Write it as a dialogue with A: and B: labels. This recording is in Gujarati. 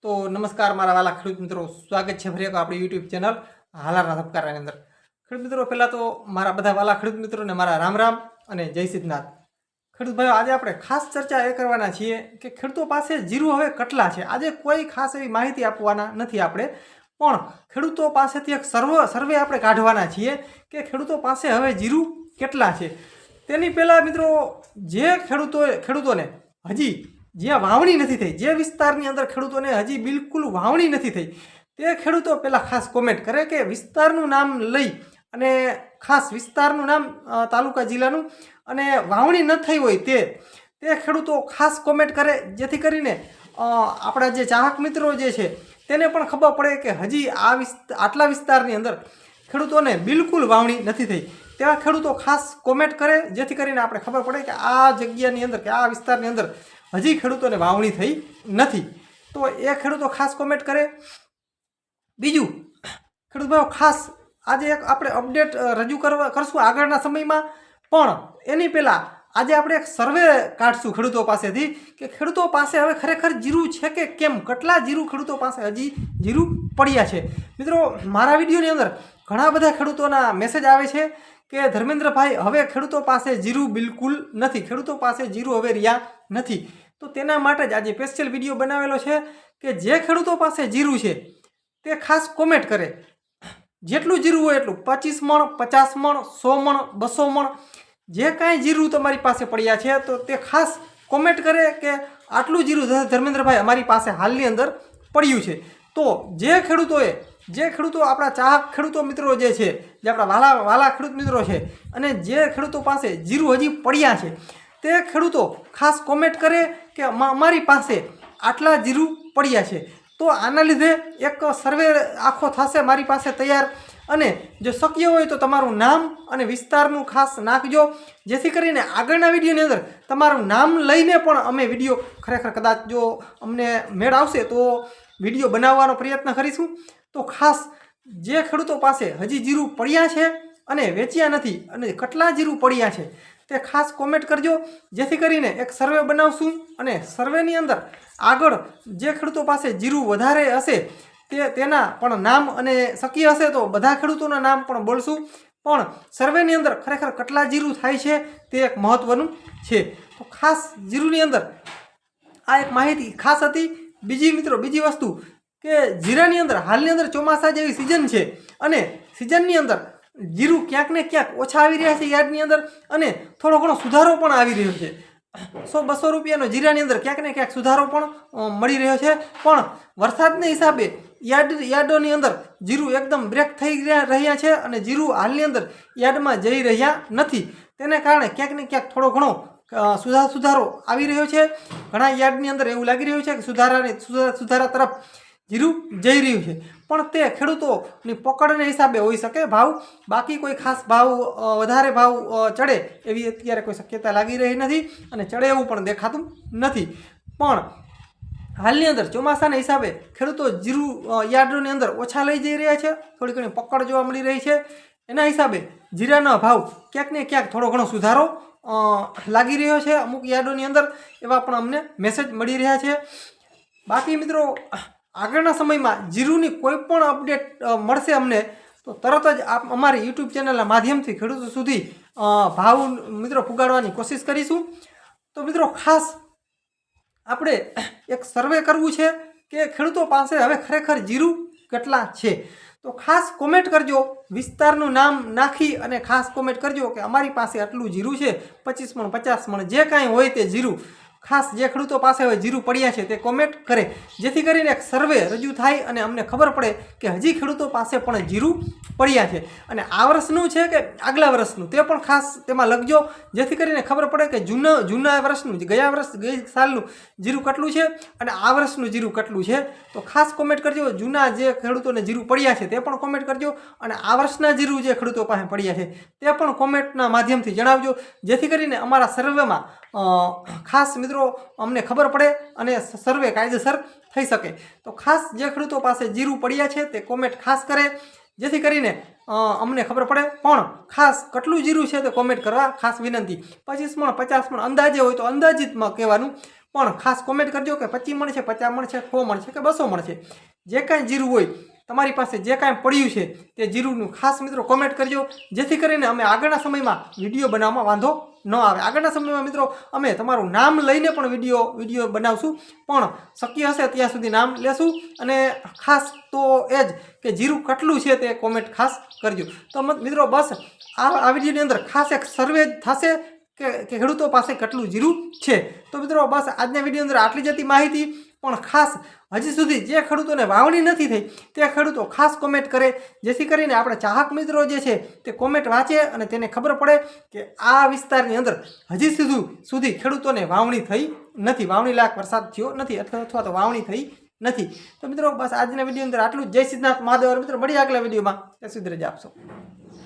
A: तो नमस्कार मारा वाला खेडूत मित्रों, स्वागत है फरी एक आपणी यूट्यूब चेनल हालाરના ધબકારાની અંદર। ખેડૂત મિત્રો, પહેલા તો મારા બધા વાલા ખેડૂત મિત્રોને મારા રામ રામ અને જય સિદ્ધનાથ। ખેડૂત ભાઈઓ, આજે આપણે ખાસ ચર્ચા એ કરવાના છીએ કે ખેડૂતો પાસે જીરું હવે કેટલા છે। આજે કોઈ ખાસ એવી માહિતી આપવાના નથી આપણે, પણ ખેડૂતો પાસેથી એક સર્વે આપણે કાઢવાના છીએ કે ખેડૂતો પાસે હવે જીરું કેટલા છે। તેની પહેલાં મિત્રો, જે ખેડૂતોને હજી જ્યાં વાવણી નથી થઈ, જે વિસ્તારની અંદર ખેડૂતોને હજી બિલકુલ વાવણી નથી થઈ, તે ખેડૂતો પહેલાં ખાસ કોમેન્ટ કરે કે વિસ્તારનું નામ લઈ અને ખાસ વિસ્તારનું નામ, તાલુકા જિલ્લાનું, અને વાવણી ન થઈ હોય તે ખેડૂતો ખાસ કોમેન્ટ કરે, જેથી કરીને આપણા જે ચાહક મિત્રો જે છે તેને પણ ખબર પડે કે હજી આટલા વિસ્તારની અંદર ખેડૂતોને બિલકુલ વાવણી નથી થઈ। તેવા ખેડૂતો ખાસ કોમેન્ટ કરે, જેથી કરીને આપણે ખબર પડે કે આ જગ્યાની અંદર કે આ વિસ્તારની અંદર હજી ખેડૂતોને વાવણી થઈ નથી। તો એ ખેડૂતો ખાસ કોમેન્ટ કરે। બીજું, ખેડૂત ભાઈઓ, ખાસ આજે એક આપણે અપડેટ રજૂ કરશું આગળના સમયમાં, પણ એની પહેલાં આજે આપણે એક સર્વે કાઢશું ખેડૂતો પાસેથી કે ખેડૂતો પાસે હવે ખરેખર જીરું છે કે કેમ, કેટલા જીરું ખેડૂતો પાસે હજી જીરું પડ્યા છે। મિત્રો, મારા વિડીયોની અંદર ઘણા બધા ખેડૂતોના મેસેજ આવે છે કે ધર્મેન્દ્રભાઈ, હવે ખેડૂતો પાસે જીરું બિલકુલ નથી, ખેડૂતો પાસે જીરું હવે રહ્યા નથી। તો તેના માટે જ આજે સ્પેશિયલ વિડીયો બનાવેલો છે કે જે ખેડૂતો પાસે જીરું છે તે ખાસ કોમેન્ટ કરે, જેટલું જીરું હોય એટલું, 25 મણ, 50 મણ, 100 મણ, 200 મણ, જે કાંઈ જીરું તમારી પાસે પડ્યા છે તો તે ખાસ કોમેન્ટ કરે કે આટલું જીરું ધર્મેન્દ્રભાઈ અમારી પાસે હાલની અંદર પડ્યું છે। તો જે ખેડૂતો આપણા ચાહક ખેડૂતો મિત્રો જે છે, જે આપણા વાલા ખેડૂત મિત્રો છે, અને જે ખેડૂતો પાસે જીરું હજી પડ્યા છે તે ખેડૂતો ખાસ કોમેન્ટ કરે કે અમારી પાસે આટલા જીરું પડ્યા છે। તો આના લીધે એક સર્વે આખો થશે મારી પાસે તૈયાર, અને જો શક્ય હોય તો તમારું નામ અને વિસ્તારનું ખાસ નાખજો, જેથી કરીને આગળના વિડીયોની અંદર તમારું નામ લઈને પણ અમે વિડીયો ખરેખર કદાચ જો અમને મેળ આવશે તો વિડીયો બનાવવાનો પ્રયત્ન કરીશું। તો ખાસ જે ખેડૂતો પાસે હજી જીરું પડ્યા છે અને વેચ્યા નથી અને કેટલા જીરું પડ્યા છે તે ખાસ કોમેન્ટ કરજો, જેથી કરીને એક સર્વે બનાવશું અને સર્વેની અંદર આગળ જે ખેડૂતો પાસે જીરું વધારે હશે તેના પણ નામ, અને શક્ય હશે તો બધા ખેડૂતોના નામ પણ બોલશું, પણ સર્વેની અંદર ખરેખર કેટલા જીરું થાય છે તે એક મહત્ત્વનું છે। તો ખાસ જીરુંની અંદર આ એક માહિતી ખાસ હતી। બીજી વસ્તુ કે જીરાની અંદર હાલની અંદર ચોમાસા જેવી સિઝન છે, અને સિઝનની અંદર જીરું ક્યાંક ને ક્યાંક ઓછા આવી રહ્યા છે યાર્ડની અંદર, અને થોડો ઘણો સુધારો પણ આવી રહ્યો છે। 100-200 રૂપિયાનો જીરાની અંદર ક્યાંક ને ક્યાંક સુધારો પણ મળી રહ્યો છે, પણ વરસાદના હિસાબે યાર્ડોની અંદર જીરું એકદમ બ્રેક થઈ રહ્યા છે અને જીરું હાલની અંદર યાર્ડમાં જઈ રહ્યા નથી। તેને કારણે ક્યાંક ને ક્યાંક થોડો ઘણો સુધારો આવી રહ્યો છે। ઘણા યાર્ડની અંદર એવું લાગી રહ્યું છે કે સુધારા તરફ જીરું જઈ રહ્યું છે, પણ તે ખેડૂતોની પકડને હિસાબે હોઈ શકે ભાવ, બાકી કોઈ ખાસ ભાવ વધારે ભાવ ચડે એવી અત્યારે કોઈ શક્યતા લાગી રહી નથી, અને ચડે એવું પણ દેખાતું નથી। પણ હાલની અંદર ચોમાસાના હિસાબે ખેડૂતો જીરું યાર્ડોની અંદર ઓછા લઈ જઈ રહ્યા છે, થોડી ઘણી પકડ જોવા મળી રહી છે, એના હિસાબે જીરાના ભાવ ક્યાંક ને ક્યાંક થોડો ઘણો સુધારો લાગી રહ્યો છે અમુક યાર્ડોની અંદર, એવા પણ અમને મેસેજ મળી રહ્યા છે। બાકી મિત્રો, આગળના સમયમાં જીરુંની કોઈ પણ અપડેટ મળશે અમને તો તરત જ અમારી યુટ્યુબ ચેનલના માધ્યમથી ખેડૂતો સુધી ભાવ મિત્રો પુગાડવાની કોશિશ કરીશું। તો મિત્રો, ખાસ આપણે એક સર્વે કરવું છે કે ખેડૂતો પાસે હવે ખરેખર જીરું કેટલા છે। તો ખાસ કોમેન્ટ કરજો, વિસ્તારનું નામ નાખી અને ખાસ કોમેન્ટ કરજો કે અમારી પાસે આટલું જીરું છે, 25 મણ, 50 મણ, જે કાંઈ હોય તે જીરું ખાસ જે ખેડૂતો પાસે હવે જીરું પડ્યા છે તે કોમેન્ટ કરે, જેથી કરીને એક સર્વે રજૂ થાય અને અમને ખબર પડે કે હજી ખેડૂતો પાસે પણ જીરું પડ્યા છે, અને આ વર્ષનું છે કે આગલા વર્ષનું તે પણ ખાસ તેમાં લખજો, જેથી કરીને ખબર પડે કે જૂના વર્ષનું, ગઈ સાલનું જીરું કેટલું છે અને આ વર્ષનું જીરું કેટલું છે। તો ખાસ કોમેન્ટ કરજો, જૂના જે ખેડૂતોને જીરું પડ્યા છે તે પણ કોમેન્ટ કરજો, અને આ વર્ષના જીરું જે ખેડૂતો પાસે પડ્યા છે તે પણ કોમેન્ટના માધ્યમથી જણાવજો, જેથી કરીને અમારા સર્વેમાં ખાસ મિત્રો અમને ખબર પડે અને સર્વે કાયદેસર થઈ શકે। તો ખાસ જે ખેડૂતો પાસે જીરું પડ્યા છે તે કોમેન્ટ ખાસ કરે, જેથી કરીને અમને ખબર પડે. પણ ખાસ કેટલું જીરું છે તે કોમેન્ટ કરવા ખાસ વિનંતી. 25 મણ 50 મણ અંદાજે હોય તો અંદાજિતમાં કહેવાનું, પણ ખાસ કોમેન્ટ કરજો કે 25 મણ છે, 50 મણ છે, 100 મણ છે કે 200 મણ છે. જે કાંઈ જીરું હોય તમારી પાસે, જે કાંઈ પડ્યું છે તે જીરુંનું ખાસ મિત્રો કોમેન્ટ કરજો, જેથી કરીને અમે આગળના સમયમાં વિડીયો બનાવવામાં વાંધો ન આવે. આગળના સમયમાં મિત્રો અમે તમારું નામ લઈને પણ વિડીયો બનાવશું, પણ શક્ય હશે ત્યાં સુધી નામ લેશું. અને ખાસ તો એ જ કે જીરું કેટલું છે તે કોમેન્ટ ખાસ કરજો. તો મિત્રો બસ આ વિડીયોની અંદર ખાસ એક સર્વે થશે કે ખેડૂતો પાસે કેટલું જીરું છે. તો મિત્રો બસ આજના વિડીયો અંદર આટલી જ હતી માહિતી. પણ ખાસ હજી સુધી જે ખેડૂતોને વાવણી નથી થઈ તે ખેડૂતો ખાસ કોમેન્ટ કરે, જેથી કરીને આપણે ચાહક મિત્રો જે છે તે કોમેન્ટ વાંચે અને તેને ખબર પડે કે આ વિસ્તારની અંદર હજી સુધી ખેડૂતોને વાવણી થઈ નથી, વાવણી લાયક વરસાદ થયો નથી અથવા તો વાવણી થઈ નથી. તો મિત્રો બસ આજના વિડીયો અંદર આટલું જ. જય સિદ્ધનાથ મહાદેવ. મિત્રો મળીએ આગલા વિડીયોમાં. ત્યાં સુધી રજા આપશો.